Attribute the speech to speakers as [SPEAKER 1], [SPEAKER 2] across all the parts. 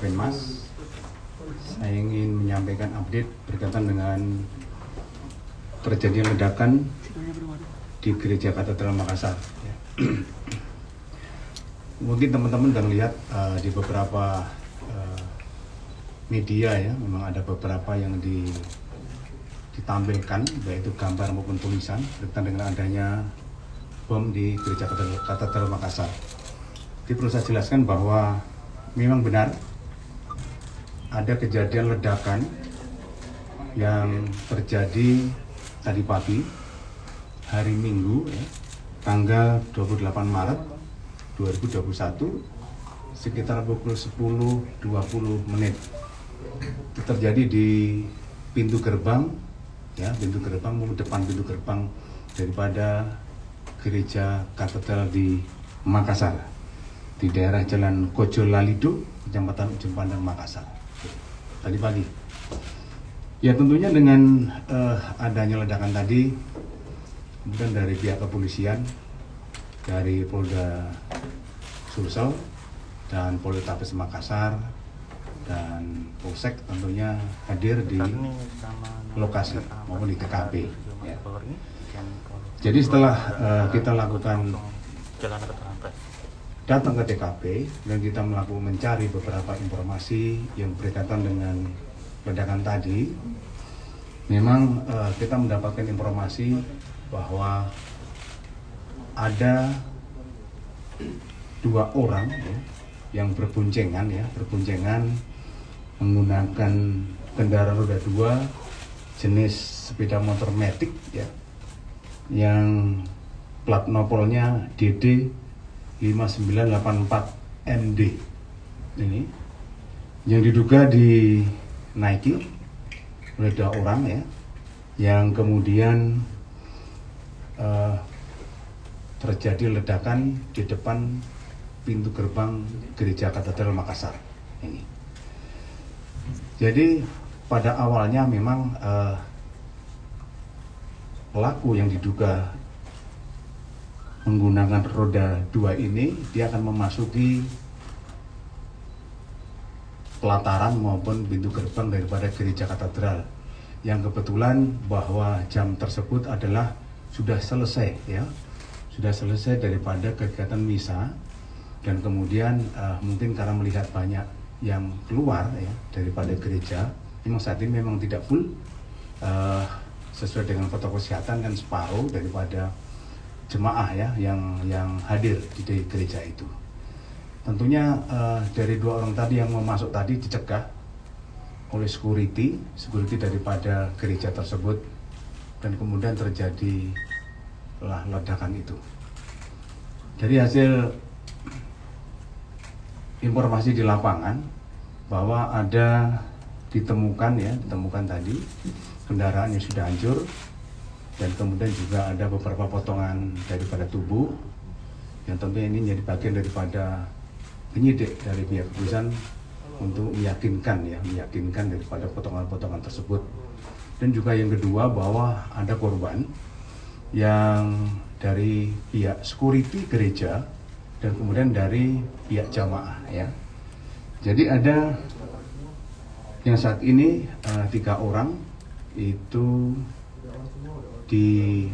[SPEAKER 1] Kapenmas. Saya ingin menyampaikan update berkaitan dengan terjadinya ledakan di Gereja Katedral Makassar. Mungkin teman-teman sudah lihat di beberapa media ya, memang ada beberapa yang ditampilkan, baik itu gambar maupun tulisan berkaitan dengan adanya bom di Gereja Katedral Makassar. Jadi perlu saya jelaskan bahwa memang benar ada kejadian ledakan yang terjadi tadi pagi hari Minggu ya, tanggal 28 Maret 2021 sekitar pukul 10.20 itu terjadi di pintu gerbang ya, depan pintu gerbang daripada Gereja Katedral di Makassar di daerah Jalan Kojo Lalido, Kecamatan Ujung Pandang, Makassar tadi pagi. Ya tentunya dengan adanya ledakan tadi, kemudian dari pihak kepolisian, dari Polda Sulsel dan Polrestabes Makassar dan Polsek tentunya hadir di lokasi maupun di TKP. Ya. Jadi setelah kita lakukan datang ke TKP dan kita melakukan mencari beberapa informasi yang berkaitan dengan ledakan tadi, memang kita mendapatkan informasi bahwa ada 2 orang ya, yang berboncengan menggunakan kendaraan roda 2 jenis sepeda motor matic ya, yang plat nopolnya DD 5984 MD ini, yang diduga dinaiki oleh 2 orang ya, yang kemudian terjadi ledakan di depan pintu gerbang Gereja Katedral Makassar ini. Jadi pada awalnya memang pelaku yang diduga menggunakan roda 2 ini, dia akan memasuki pelataran maupun pintu gerbang daripada Gereja Katedral, yang kebetulan bahwa jam tersebut adalah sudah selesai ya, sudah selesai daripada kegiatan misa, dan kemudian mungkin karena melihat banyak yang keluar ya daripada gereja, memang saat ini memang tidak full sesuai dengan protokol kesehatan, kan separuh daripada jemaah ya yang hadir di gereja itu. Tentunya dari 2 orang tadi yang mau masuk tadi dicegah oleh security daripada gereja tersebut, dan kemudian terjadi ledakan itu. Dari hasil informasi di lapangan bahwa ada ditemukan tadi kendaraan yang sudah hancur, dan kemudian juga ada beberapa potongan daripada tubuh yang tentunya ini menjadi bagian daripada penyidik dari pihak kepolisian untuk meyakinkan daripada potongan-potongan tersebut. Dan juga yang kedua bahwa ada korban yang dari pihak security gereja dan kemudian dari pihak jamaah ya. Jadi ada yang saat ini 3 orang itu di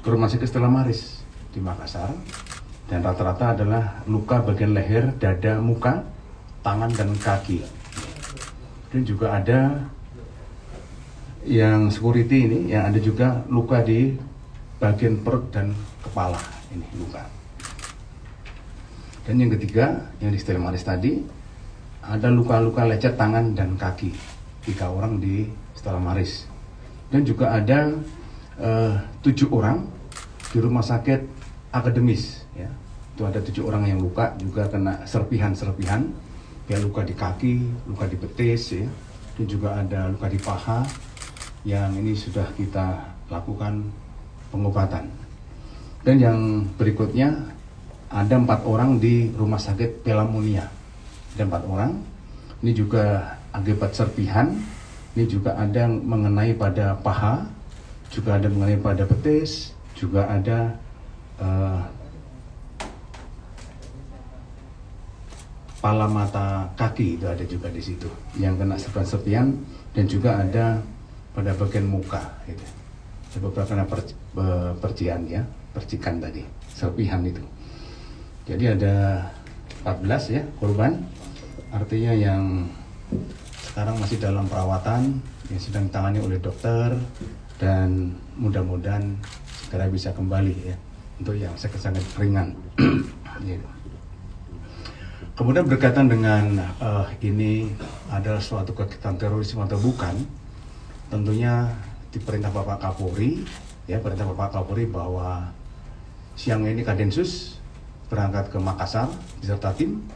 [SPEAKER 1] Rumah Sakit Stella Maris di Makassar, dan rata-rata adalah luka bagian leher, dada, muka, tangan dan kaki. Dan juga ada yang security ini yang ada juga luka di bagian perut dan kepala, ini luka. Dan yang ketiga yang di Stella Maris tadi ada luka-luka lecet tangan dan kaki, 3 orang di Stella Maris. Dan juga ada 7 orang di Rumah Sakit Akademis ya. Itu ada 7 orang yang luka, juga kena serpihan ya, luka di kaki, luka di betis ya. Dan juga ada luka di paha yang ini sudah kita lakukan pengobatan. Dan yang berikutnya ada 4 orang di Rumah Sakit Pelamonia. Ada 4 orang. Ini juga akibat serpihan. Ini juga ada yang mengenai pada paha, juga ada mengenai pada betis, juga ada kepala, mata, kaki itu ada juga di situ yang kena serpihan-serpihan, dan juga ada pada bagian muka gitu. Ada beberapa kena percikan ya, percikan tadi, serpihan itu. Jadi ada 14 ya korban, artinya yang sekarang masih dalam perawatan, yang sedang ditangani oleh dokter, dan mudah-mudahan segera bisa kembali ya untuk yang sangat ringan. Kemudian berkaitan dengan ini adalah suatu kegiatan terorisme atau bukan, tentunya di perintah Bapak Kapolri, ya perintah Bapak Kapolri bahwa siang ini Kadensus berangkat ke Makassar beserta tim,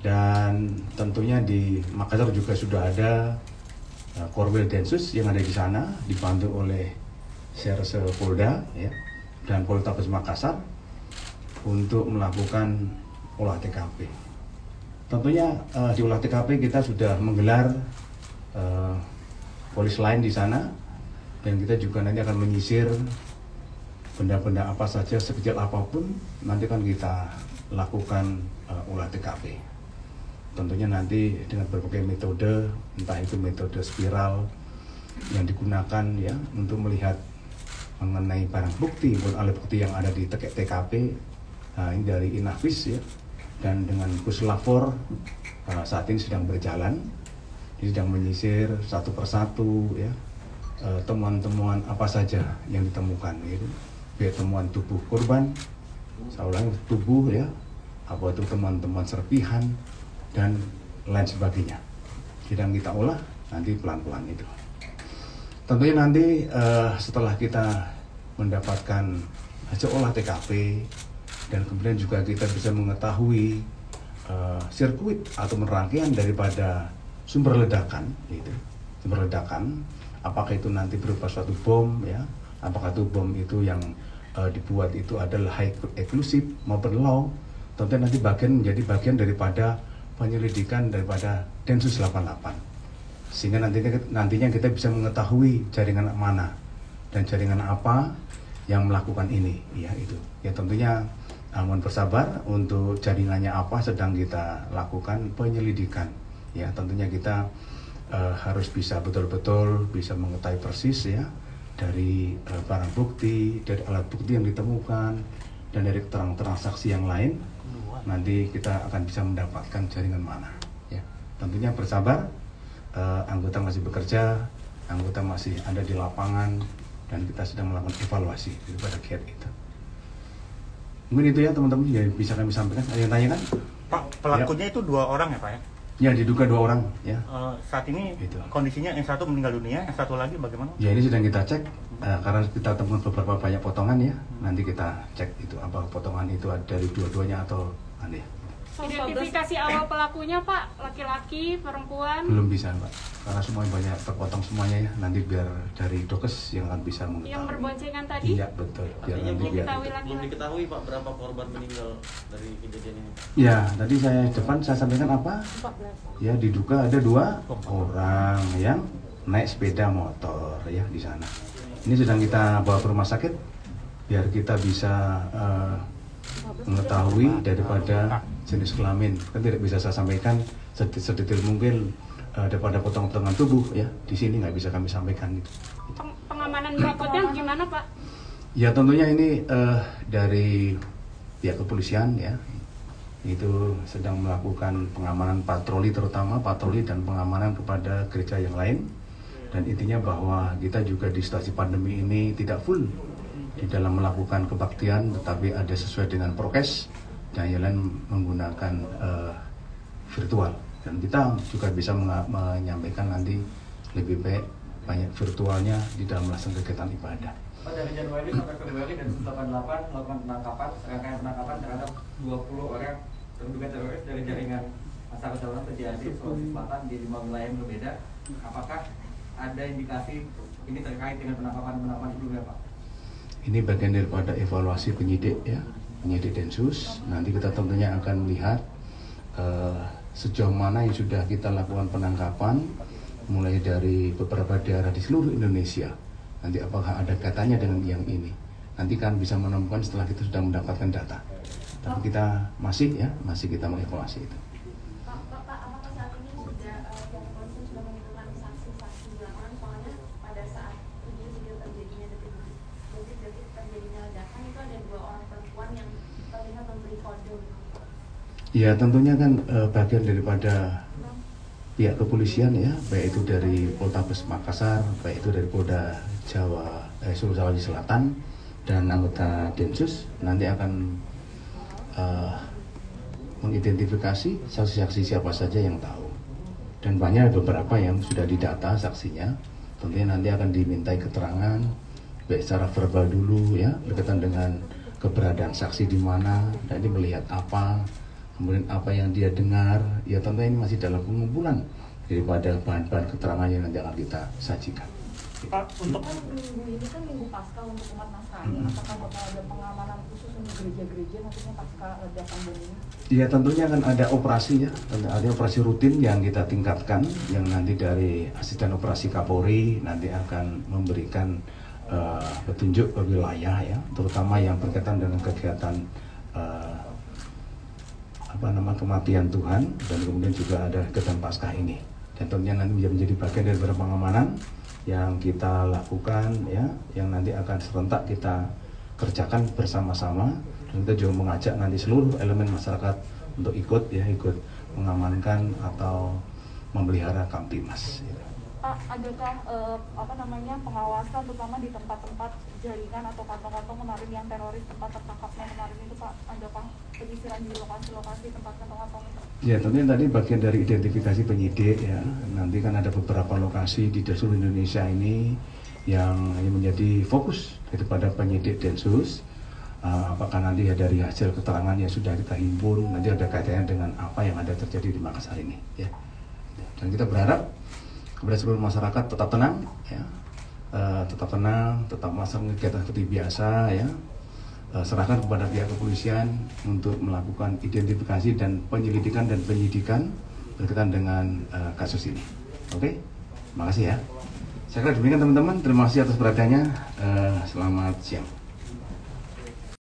[SPEAKER 1] dan tentunya di Makassar juga sudah ada Korwil Densus yang ada di sana dibantu oleh Serse Polda ya, dan Polrestabes Makassar untuk melakukan olah TKP. Tentunya di olah TKP kita sudah menggelar polis lain di sana, dan kita juga nanti akan menyisir benda-benda apa saja sekecil apapun, nanti kan kita lakukan olah TKP. Tentunya nanti dengan berbagai metode, entah itu metode spiral yang digunakan ya untuk melihat mengenai barang bukti maupun alat bukti yang ada di TKP. Nah, ini dari Inafis ya, dan dengan Puslapor saat ini sedang berjalan, ini sedang menyisir satu persatu ya temuan-temuan apa saja yang ditemukan gitu. Baik temuan tubuh korban, saya ulangi, tubuh ya, apa itu temuan-temuan serpihan dan lain sebagainya. Sedang kita olah nanti pelan-pelan itu. Tentunya nanti setelah kita mendapatkan hasil olah TKP, dan kemudian juga kita bisa mengetahui sirkuit atau rangkaian daripada sumber ledakan, gitu. Sumber ledakan, apakah itu nanti berupa suatu bom, ya, apakah itu bom itu yang dibuat itu adalah high explosive maupun low, tentunya nanti menjadi bagian daripada penyelidikan daripada Densus 88, sehingga nantinya kita bisa mengetahui jaringan mana dan jaringan apa yang melakukan ini, ya itu. Ya tentunya mohon bersabar untuk jaringannya apa sedang kita lakukan penyelidikan. Ya tentunya kita harus bisa betul-betul bisa mengetahui persis ya dari barang bukti, dari alat bukti yang ditemukan, dan dari keterangan saksi yang lain. Nanti kita akan bisa mendapatkan jaringan mana. Ya tentunya bersabar. Anggota masih bekerja, anggota masih ada di lapangan, dan kita sedang melakukan evaluasi daripada kiat itu. Mungkin itu ya teman-teman yang bisa kami sampaikan. Ada yang tanya kan?
[SPEAKER 2] Pak, pelakunya ya. Itu 2 orang ya Pak ya?
[SPEAKER 1] Ya, diduga 2 orang ya.
[SPEAKER 2] Saat ini
[SPEAKER 1] gitu.
[SPEAKER 2] Kondisinya yang satu meninggal dunia, yang satu lagi bagaimana?
[SPEAKER 1] Ya ini sedang kita cek karena kita temukan beberapa banyak potongan ya. Nanti kita cek itu apa potongan itu dari dua-duanya atau aneh.
[SPEAKER 3] Identifikasi awal pelakunya Pak, laki-laki, perempuan?
[SPEAKER 1] Belum bisa Pak, karena semuanya banyak terpotong semuanya ya. Nanti biar dari dokes yang akan bisa mengetahui.
[SPEAKER 3] Yang berboncengan tadi?
[SPEAKER 1] Iya betul. Biar
[SPEAKER 4] Artinya
[SPEAKER 1] nanti
[SPEAKER 4] belum diketahui Pak berapa korban meninggal dari kejadian ini?
[SPEAKER 1] Ya, tadi saya sampaikan apa?
[SPEAKER 3] 14.
[SPEAKER 1] Ya diduga ada 2 orang yang naik sepeda motor ya di sana. Ini sedang kita bawa ke rumah sakit biar kita bisa mengetahui daripada jenis kelamin. Kan tidak bisa saya sampaikan sedetail mungkin daripada potongan-potongan tubuh ya. Di sini nggak bisa kami sampaikan itu.
[SPEAKER 3] Pengamanan berikutnya gimana Pak?
[SPEAKER 1] Ya tentunya ini dari pihak kepolisian ya, itu sedang melakukan pengamanan patroli, terutama patroli dan pengamanan kepada gereja yang lain. Dan intinya bahwa kita juga di situasi pandemi ini tidak full di dalam melakukan kebaktian, tetapi ada sesuai dengan prokes, dan yang lain menggunakan virtual. Dan kita juga bisa menyampaikan nanti lebih baik banyak virtualnya di dalam melaksanakan kegiatan ibadah.
[SPEAKER 5] Pak, dari Januari sampai Februari Densus 88 melakukan penangkapan, serangkaian penangkapan terhadap 20 orang terduga teroris dari jaringan Masa Kedaulatan terjadi Sulawesi Selatan di 5 wilayah yang berbeda. Apakah ada indikasi ini terkait dengan penangkapan sebelumnya Pak?
[SPEAKER 1] Ini bagian daripada evaluasi penyidik ya, penyidik Densus. Nanti kita tentunya akan melihat sejauh mana yang sudah kita lakukan penangkapan, mulai dari beberapa daerah di seluruh Indonesia. Nanti apakah ada katanya dengan yang ini? Nanti kan bisa menemukan setelah kita sudah mendapatkan data. Tapi kita masih kita mengevaluasi itu.
[SPEAKER 6] pihak kepolisian sudah menentukan saksi-saksi di lapangan, soalnya pada saat video terjadinya detik-detik terjadinya ledakan itu ada 2 orang perempuan yang terlihat memberi kode.
[SPEAKER 1] Ya tentunya kan bagian daripada pihak kepolisian ya, baik itu dari Poltabes Makassar, baik itu dari Polda Sulawesi Selatan dan anggota Densus nanti akan mengidentifikasi saksi-saksi siapa saja yang tahu, dan banyak beberapa yang sudah didata saksinya. Tentunya nanti akan dimintai keterangan baik secara verbal dulu ya, berkaitan dengan keberadaan saksi di mana, dan ini melihat apa, kemudian apa yang dia dengar. Ya tentunya ini masih dalam pengumpulan daripada bahan-bahan keterangan yang nanti akan kita sajikan.
[SPEAKER 2] Pak, untuk
[SPEAKER 7] minggu ini kan minggu pasca untuk umat Nasrani, apakah bakal ada pengamanan khusus untuk gereja-gereja nantinya pasca ledakan bom ini?
[SPEAKER 1] Ya tentunya akan ada operasi ya, ada operasi rutin yang kita tingkatkan, yang nanti dari asisten operasi Kapolri nanti akan memberikan petunjuk ke wilayah ya, terutama yang berkaitan dengan kegiatan kematian Tuhan, dan kemudian juga ada kegiatan Paskah ini, dan tentunya nanti menjadi bagian dari pengamanan yang kita lakukan ya, yang nanti akan serentak kita kerjakan bersama-sama, dan kita juga mengajak nanti seluruh elemen masyarakat untuk ikut mengamankan atau memelihara Kamtimas.
[SPEAKER 7] Pak, adakah pengawasan terutama di tempat-tempat jaringan atau kantong-kantong kemarin yang teroris tempat tertangkapnya kemarin itu Pak, adakah penyisiran di lokasi-lokasi tempat kantong-kantong itu? Ya
[SPEAKER 1] tentunya tadi bagian dari identifikasi penyidik ya, nanti kan ada beberapa lokasi di seluruh Indonesia ini yang menjadi fokus daripada penyidik Densus. Apakah nanti ya dari hasil keterangan yang sudah kita himpun nanti ada kaitannya dengan apa yang ada terjadi di Makassar ini ya. Dan kita berharap kepada seluruh masyarakat tetap tenang ya, tetap melaksanakan kegiatan seperti biasa ya. Serahkan kepada pihak kepolisian untuk melakukan identifikasi dan penyelidikan berkaitan dengan kasus ini. Oke, makasih ya. Saya kira demikian teman-teman. Terima kasih atas perhatiannya. Selamat siang.